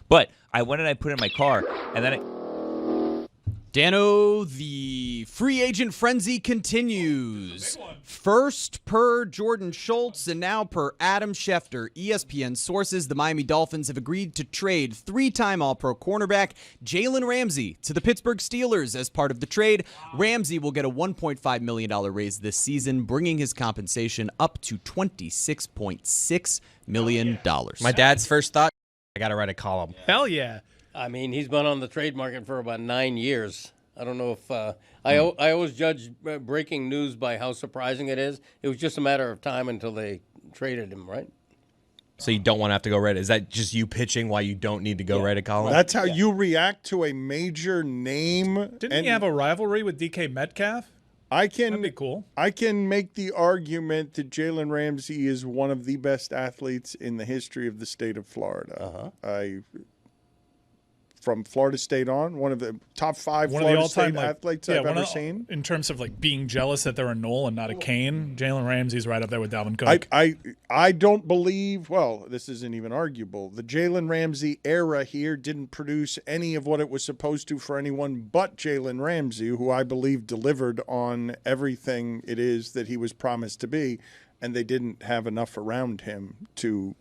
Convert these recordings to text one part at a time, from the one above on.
But I went and I put it in my car, and then Dano, the free agent frenzy continues. First per Jordan Schultz and now per Adam Schefter. ESPN sources the Miami Dolphins have agreed to trade three-time All-Pro cornerback Jalen Ramsey to the Pittsburgh Steelers as part of the trade. Ramsey will get a $1.5 million raise this season, bringing his compensation up to $26.6 million. My dad's first thought, I got to write a column. Hell yeah. I mean, he's been on the trade market for about 9 years. I don't know if I always judge breaking news by how surprising it is. It was just a matter of time until they traded him, right? So you don't want to have to go write it. Is that just you pitching why you don't need to go write a column? That's how you react to a major name. Didn't he have a rivalry with DK Metcalf? That'd be cool. I can make the argument that Jalen Ramsey is one of the best athletes in the history of the state of Florida. From Florida State on, one of the top 5 Florida State athletes I've ever seen. In terms of like being jealous that they're a Knoll and not a Kane, Jalen Ramsey's right up there with Dalvin Cook. I don't believe, well, this isn't even arguable. The Jalen Ramsey era here didn't produce any of what it was supposed to for anyone but Jalen Ramsey, who I believe delivered on everything it is that he was promised to be, and they didn't have enough around him to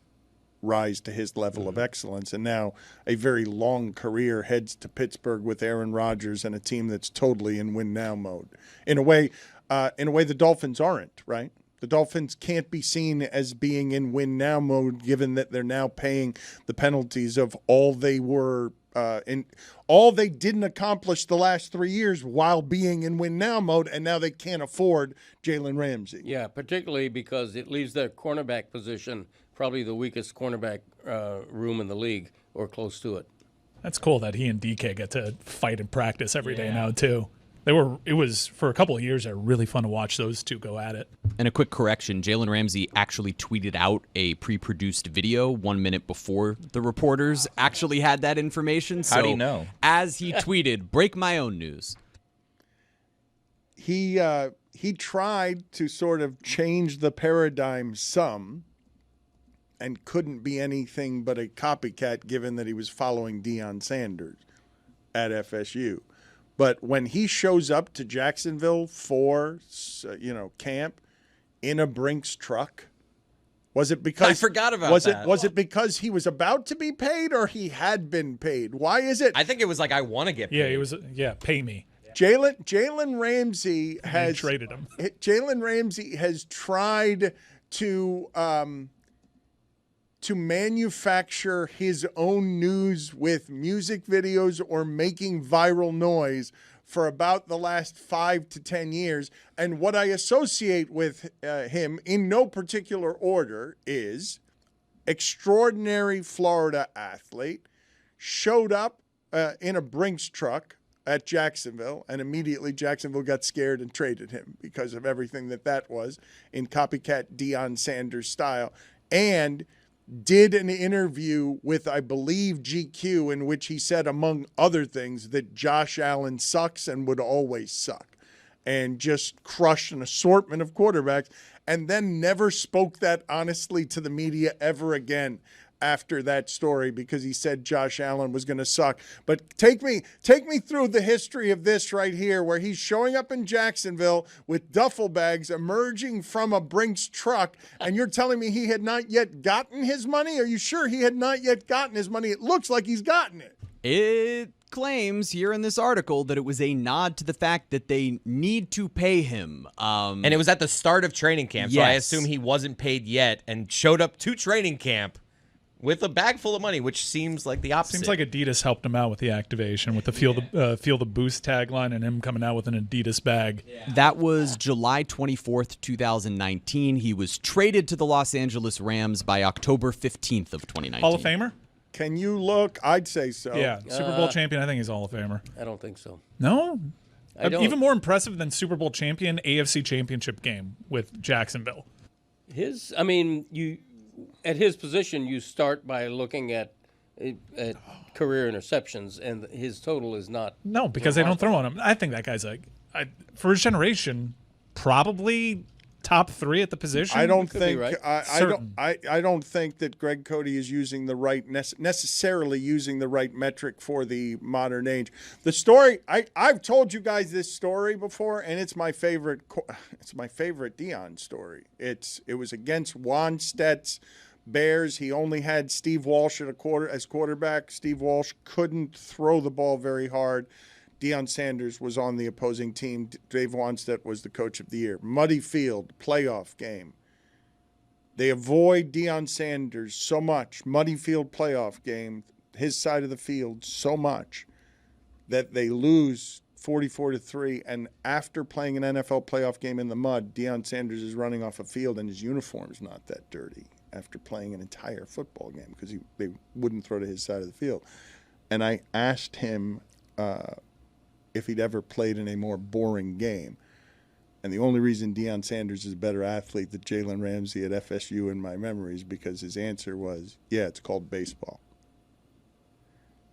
rise to his level of excellence. And now a very long career heads to Pittsburgh with Aaron Rodgers and a team that's totally in win now mode. In a way the Dolphins aren't, right? The Dolphins can't be seen as being in win now mode given that they're now paying the penalties of all they were all they didn't accomplish the last 3 years while being in win now mode, and now they can't afford Jalen Ramsey. Yeah, particularly because it leaves their cornerback position probably the weakest cornerback room in the league or close to it. That's cool that he and DK get to fight in practice every day now too. It was for a couple of years really fun to watch those two go at it. And a quick correction, Jalen Ramsey actually tweeted out a pre-produced video 1 minute before the reporters actually had that information. So how do you know? As he tweeted, break my own news. He tried to sort of change the paradigm some and couldn't be anything but a copycat given that he was following Deion Sanders at FSU. But when he shows up to Jacksonville for, camp in a Brinks truck, was it because I forgot about that. Was it because he was about to be paid or he had been paid? Why is it? I think it was like I want to get paid. Yeah, he was. Yeah, pay me. Jalen Ramsey has traded him. Jalen Ramsey has tried to manufacture his own news with music videos or making viral noise for about the last 5 to 10 years. And what I associate with him in no particular order is extraordinary Florida athlete, showed up in a Brinks truck at Jacksonville, and immediately Jacksonville got scared and traded him because of everything that was in copycat Deion Sanders style, and did an interview with, I believe, GQ, in which he said, among other things, that Josh Allen sucks and would always suck, and just crushed an assortment of quarterbacks, and then never spoke that honestly to the media ever again after that story because he said Josh Allen was going to suck. But take me through the history of this right here, where he's showing up in Jacksonville with duffel bags emerging from a Brinks truck, and you're telling me he had not yet gotten his money? Are you sure he had not yet gotten his money? It looks like he's gotten it. It claims here in this article that it was a nod to the fact that they need to pay him. And it was at the start of training camp, so I assume he wasn't paid yet and showed up to training camp with a bag full of money, which seems like the opposite. Seems like Adidas helped him out with the activation, with the Feel the Boost tagline and him coming out with an Adidas bag. Yeah. That was July 24th, 2019. He was traded to the Los Angeles Rams by October 15th of 2019. Hall of Famer? Can you look? I'd say so. Yeah, Super Bowl champion. I think he's Hall of Famer. I don't think so. No? I don't. Even more impressive than Super Bowl champion, AFC championship game with Jacksonville. At his position, you start by looking at career interceptions, and his total is not. No, because they don't throw on him. I think that guy's for his generation, probably top 3 at the position? I don't Could be think right. I don't think that Greg Cody is using the right necessarily using the right metric for the modern age. The story I've told you guys this story before, and it's my favorite. It's my favorite Deion story. It was against Wanstead's Bears. He only had Steve Walsh as quarterback. Steve Walsh couldn't throw the ball very hard. Deion Sanders was on the opposing team. Dave Wanstead was the coach of the year. Muddy field, playoff game. They avoid Deion Sanders so much, muddy field playoff game, his side of the field so much, that they lose 44-3. And after playing an NFL playoff game in the mud, Deion Sanders is running off a field and his uniform's not that dirty after playing an entire football game because they wouldn't throw to his side of the field. And I asked him if he'd ever played in a more boring game. And the only reason Deion Sanders is a better athlete than Jalen Ramsey at FSU in my memory is because his answer was, yeah, it's called baseball.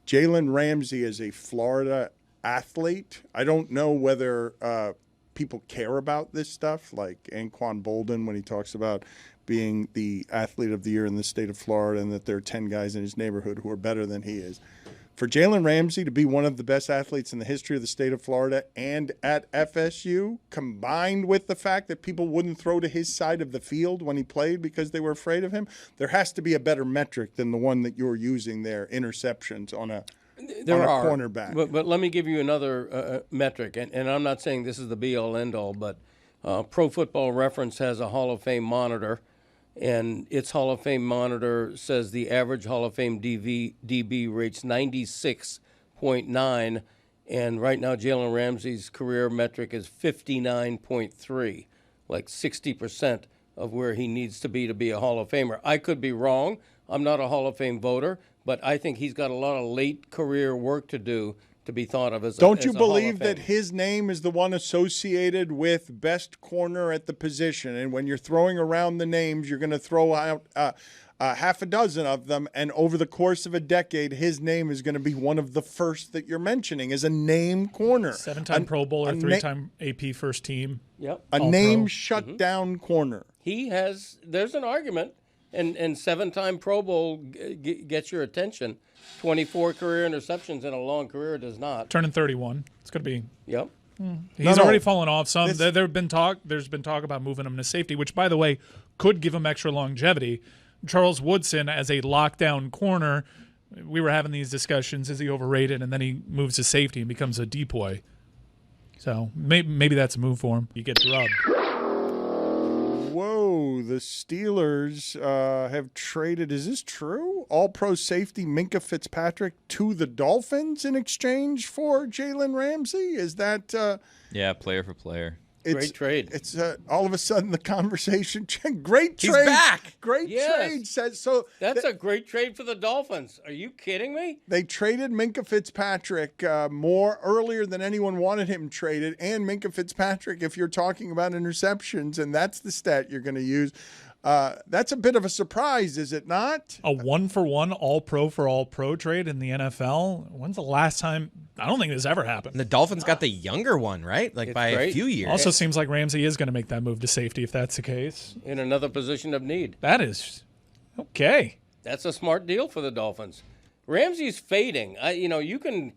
Jalen Ramsey is a Florida athlete. I don't know whether people care about this stuff, like Anquan Bolden when he talks about being the athlete of the year in the state of Florida and that there are 10 guys in his neighborhood who are better than he is. For Jalen Ramsey to be one of the best athletes in the history of the state of Florida and at FSU, combined with the fact that people wouldn't throw to his side of the field when he played because they were afraid of him, there has to be a better metric than the one that you're using there, interceptions on a cornerback. But let me give you another metric, and I'm not saying this is the be-all, end-all, but Pro Football Reference has a Hall of Fame monitor, and its Hall of Fame monitor says the average Hall of Fame DB rates 96.9, and right now Jalen Ramsey's career metric is 59.3, like 60% of where he needs to be a Hall of Famer. I could be wrong. I'm not a Hall of Fame voter, but I think he's got a lot of late career work to do to be thought of as Don't you as a Hall of believe that Famer. his name is the one associated with best corner at the position? And when you're throwing around the names, you're going to throw out half a dozen of them. And over the course of a decade, his name is going to be one of the first that you're mentioning as a name corner. 7-time Pro Bowler, 3-time AP first team. Yep. A All-Pro. name shut down corner. He has, there's an argument, and 7-time Pro Bowl gets your attention. 24 career interceptions in a long career does not. Turning 31. It's going to be. Yep. He's already fallen off some. There's been talk about moving him to safety, which, by the way, could give him extra longevity. Charles Woodson as a lockdown corner, we were having these discussions. Is he overrated? And then he moves to safety and becomes a depoy. So maybe that's a move for him. You get drubbed. Whoa, the Steelers have traded, is this true? All-pro safety Minka Fitzpatrick to the Dolphins in exchange for Jalen Ramsey? Is that Yeah, player for player. Great trade. It's all of a sudden the conversation. Great trade. He's back. Great Yes. trade. Says so. That's a great trade for the Dolphins. Are you kidding me? They traded Minka Fitzpatrick more earlier than anyone wanted him traded, and Minka Fitzpatrick, if you're talking about interceptions, and that's the stat you're going to use, that's a bit of a surprise, is it not? A 1-for-1 all-pro for all-pro trade in the NFL? When's the last time? I don't think this ever happened. And the Dolphins got the younger one, right? Like It's by great. a few years. Also seems like Ramsey is going to make that move to safety if that's the case. In another position of need. That is okay. That's a smart deal for the Dolphins. Ramsey's fading. You can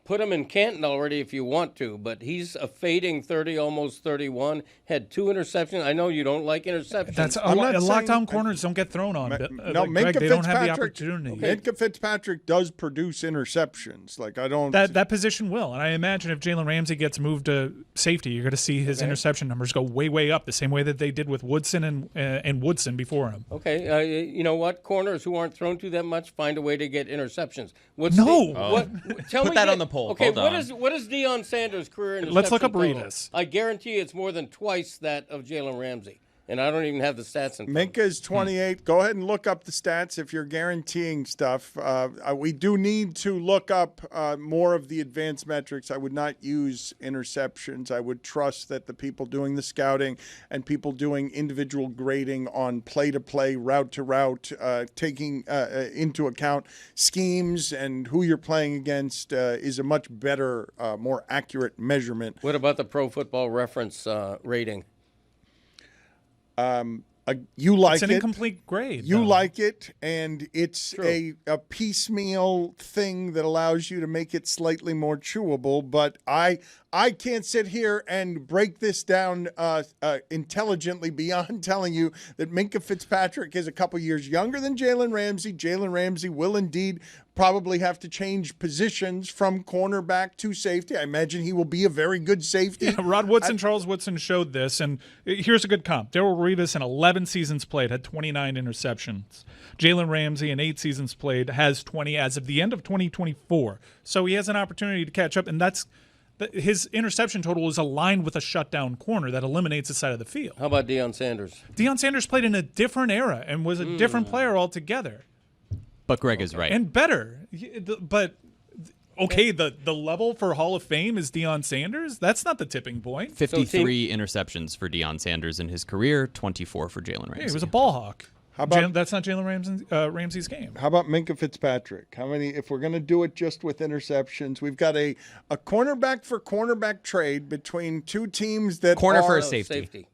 put him in Canton already if you want to, but he's a fading 30, almost 31. Had 2 interceptions. I know you don't like interceptions. That's I'm not saying- lockdown corners don't get thrown on. No, Greg, Minka they don't have the Fitzpatrick. opportunity. Minka Fitzpatrick does produce interceptions. Like I don't. That position will, and I imagine if Jalen Ramsey gets moved to safety, you're going to see his interception numbers go way up, the same way that they did with Woodson and Woodson before him. Okay, you know what? Corners who aren't thrown to that much find a way to get interceptions. Tell Put me that on the poll. Okay, Hold on. what is Deion Sanders' career interception Let's look up total? Reedus. I guarantee it's more than twice that of Jalen Ramsey, and I don't even have the stats in front of me. Minka is 28. Go ahead and look up the stats if you're guaranteeing stuff. We do need to look up more of the advanced metrics. I would not use interceptions. I would trust that the people doing the scouting and people doing individual grading on play-to-play, route-to-route, taking into account schemes and who you're playing against is a much better, more accurate measurement. What about the Pro Football Reference rating? You like it's an it. incomplete grade. You though. like it, and it's a piecemeal thing that allows you to make it slightly more chewable. But I can't sit here and break this down intelligently beyond telling you that Minka Fitzpatrick is a couple years younger than Jalen Ramsey. Jalen Ramsey will indeed probably have to change positions from cornerback to safety. I imagine he will be a very good safety. Yeah, Rod Woodson, Charles Woodson showed this, and here's a good comp. Darrell Revis in 11 seasons played had 29 interceptions. Jalen Ramsey in 8 seasons played has 20 as of the end of 2024. So he has an opportunity to catch up, and his interception total is aligned with a shutdown corner that eliminates the side of the field. How about Deion Sanders? Deion Sanders played in a different era and was a different player altogether. But Greg is right. And better. But, okay, the level for Hall of Fame is Deion Sanders? That's not the tipping point. 53 interceptions for Deion Sanders in his career, 24 for Jalen Ramsey. Yeah, he was a ball hawk. How about that's not Jalen Ramsey's game. How about Minka Fitzpatrick? How many? If we're going to do it just with interceptions, we've got a cornerback for cornerback trade between two teams that Corner are, for a safety.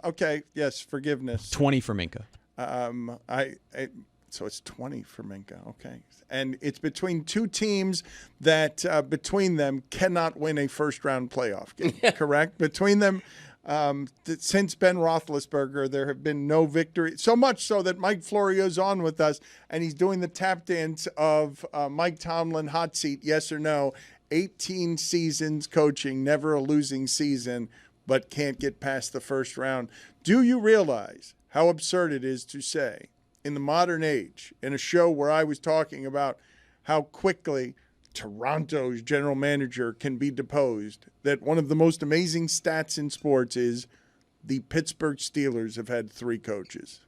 Okay, yes, forgiveness. 20 for Minka. So it's 20 for Minka. Okay, and it's between two teams that between them cannot win a first-round playoff game. Correct? Between them. Since Ben Roethlisberger, there have been no victory. So much so that Mike Florio's on with us, and he's doing the tap dance of Mike Tomlin hot seat, yes or no. 18 seasons coaching, never a losing season, but can't get past the first round. Do you realize how absurd it is to say, in the modern age, in a show where I was talking about how quickly Toronto's general manager can be deposed, that one of the most amazing stats in sports is the Pittsburgh Steelers have had 3 coaches?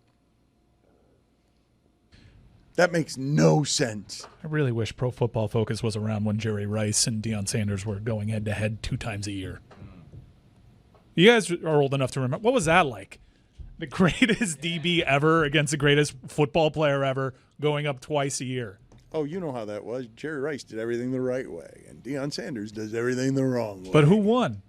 That makes no sense. I really wish Pro Football Focus was around when Jerry Rice and Deion Sanders were going head-to-head 2 times a year. You guys are old enough to remember. What was that like? The greatest DB ever against the greatest football player ever going up twice a year. Oh, you know how that was. Jerry Rice did everything the right way, and Deion Sanders does everything the wrong way. But who won?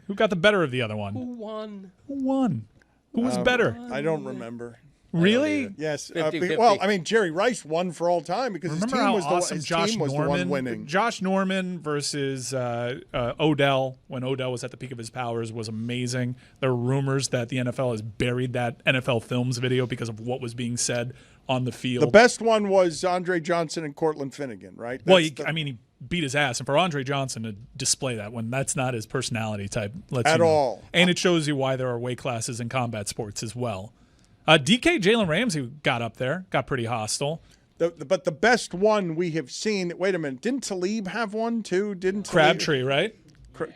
Who got the better of the other one? Who won? Who won? Who was better? I don't remember. Really? Yes. 50-50. Well, I mean, Jerry Rice won for all time because Remember his how team was, awesome his Josh team was Norman, the one winning. Josh Norman versus Odell, when Odell was at the peak of his powers, was amazing. There are rumors that the NFL has buried that NFL Films video because of what was being said on the field. The best one was Andre Johnson and Cortland Finnegan, right? Well, he beat his ass. And for Andre Johnson to display that when that's not his personality type. At all. And it shows you why there are weight classes in combat sports as well. DK Jalen Ramsey got up there, got pretty hostile. But the best one we have seen, wait a minute, didn't Talib have one too? Didn't Talib? Crabtree, right?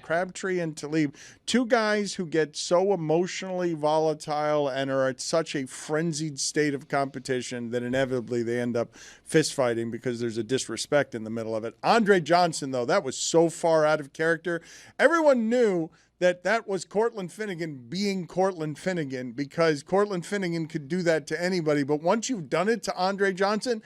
Crabtree and Talib, 2 guys who get so emotionally volatile and are at such a frenzied state of competition that inevitably they end up fist fighting because there's a disrespect in the middle of it. Andre Johnson, though, that was so far out of character. Everyone knew that was Cortland Finnegan being Cortland Finnegan because Cortland Finnegan could do that to anybody. But once you've done it to Andre Johnson,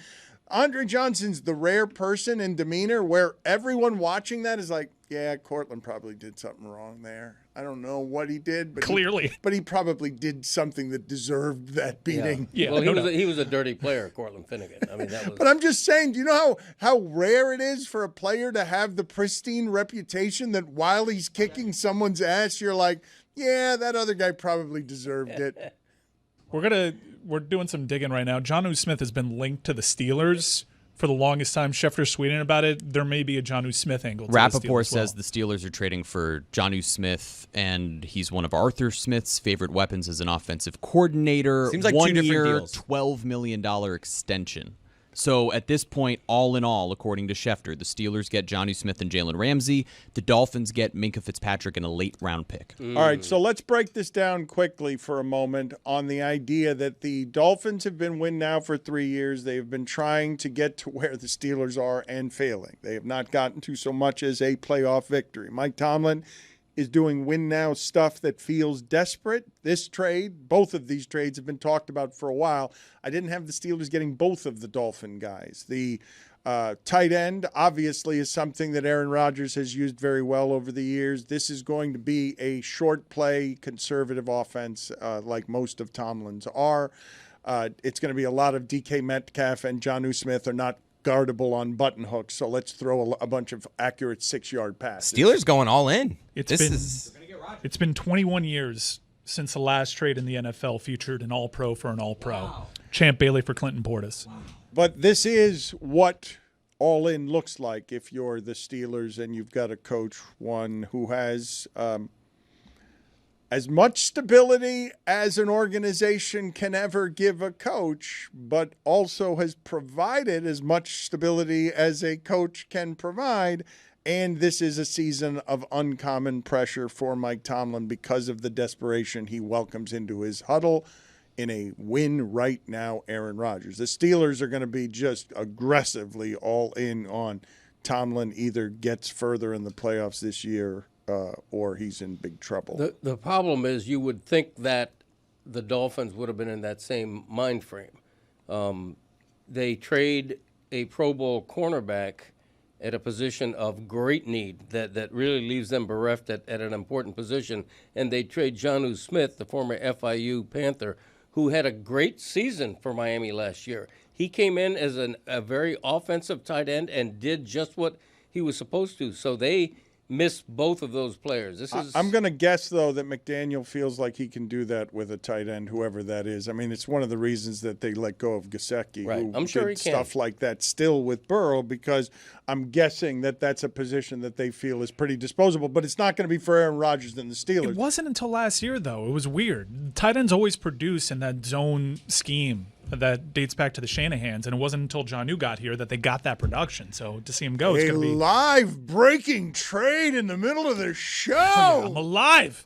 Andre Johnson's the rare person in demeanor where everyone watching that is like, yeah, Cortland probably did something wrong there. I don't know what he did, but clearly, he probably did something that deserved that beating. Yeah, well, he was a dirty player, Cortland Finnegan. I mean, that was. But I'm just saying, do you know how rare it is for a player to have the pristine reputation that while he's kicking someone's ass, you're like, yeah, that other guy probably deserved it. We're doing some digging right now. Jonnu Smith has been linked to the Steelers for the longest time. Schefter's tweeting about it. There may be a Jonnu Smith angle to Rappaport the says the Steelers are trading for Jonnu Smith, and he's one of Arthur Smith's favorite weapons as an offensive coordinator. Seems like 1 2 different year, deals. $12 million extension. So at this point, all in all, according to Schefter, the Steelers get Jonnu Smith and Jalen Ramsey. The Dolphins get Minka Fitzpatrick and a late-round pick. All right, so let's break this down quickly for a moment on the idea that the Dolphins have been win now for 3 years. They have been trying to get to where the Steelers are and failing. They have not gotten to so much as a playoff victory. Mike Tomlin is doing win now stuff that feels desperate. This trade, both of these trades have been talked about for a while. I didn't have the Steelers getting both of the Dolphin guys. The Tight end, obviously, is something that Aaron Rodgers has used very well over the years. This is going to be a short play, conservative offense like most of Tomlin's are. It's going to be a lot of DK Metcalf and Jonnu Smith are not guardable on button hooks, so let's throw a bunch of accurate 6-yard passes. Steelers going all in. It's been 21 years since the last trade in the NFL featured an All-Pro for an All-Pro. Wow. Champ Bailey for Clinton Portis. Wow. But this is what all in looks like if you're the Steelers and you've got a coach, one who has as much stability as an organization can ever give a coach, but also has provided as much stability as a coach can provide. And this is a season of uncommon pressure for Mike Tomlin because of the desperation he welcomes into his huddle in a win right now Aaron Rodgers. The Steelers are going to be just aggressively all in on Tomlin either gets further in the playoffs this year or he's in big trouble. The problem is you would think that the Dolphins would have been in that same mind frame. They trade a Pro Bowl cornerback at a position of great need that really leaves them bereft at an important position, and they trade Jonnu Smith, the former FIU Panther, who had a great season for Miami last year. He came in as a very offensive tight end and did just what he was supposed to. So they missed both of those players. I'm going to guess, though, that McDaniel feels like he can do that with a tight end, whoever that is. I mean, it's one of the reasons that they let go of Gesicki, right. who I'm sure did he can. stuff like that still with Burrow, because I'm guessing that that's a position that they feel is pretty disposable. But it's not going to be for Aaron Rodgers and the Steelers. It wasn't until last year, though. It was weird. Tight ends always produce in that zone scheme that dates back to the Shanahans, and it wasn't until Jonnu got here that they got that production. So to see him go, it's going to be live breaking trade in the middle of the show. I'm alive.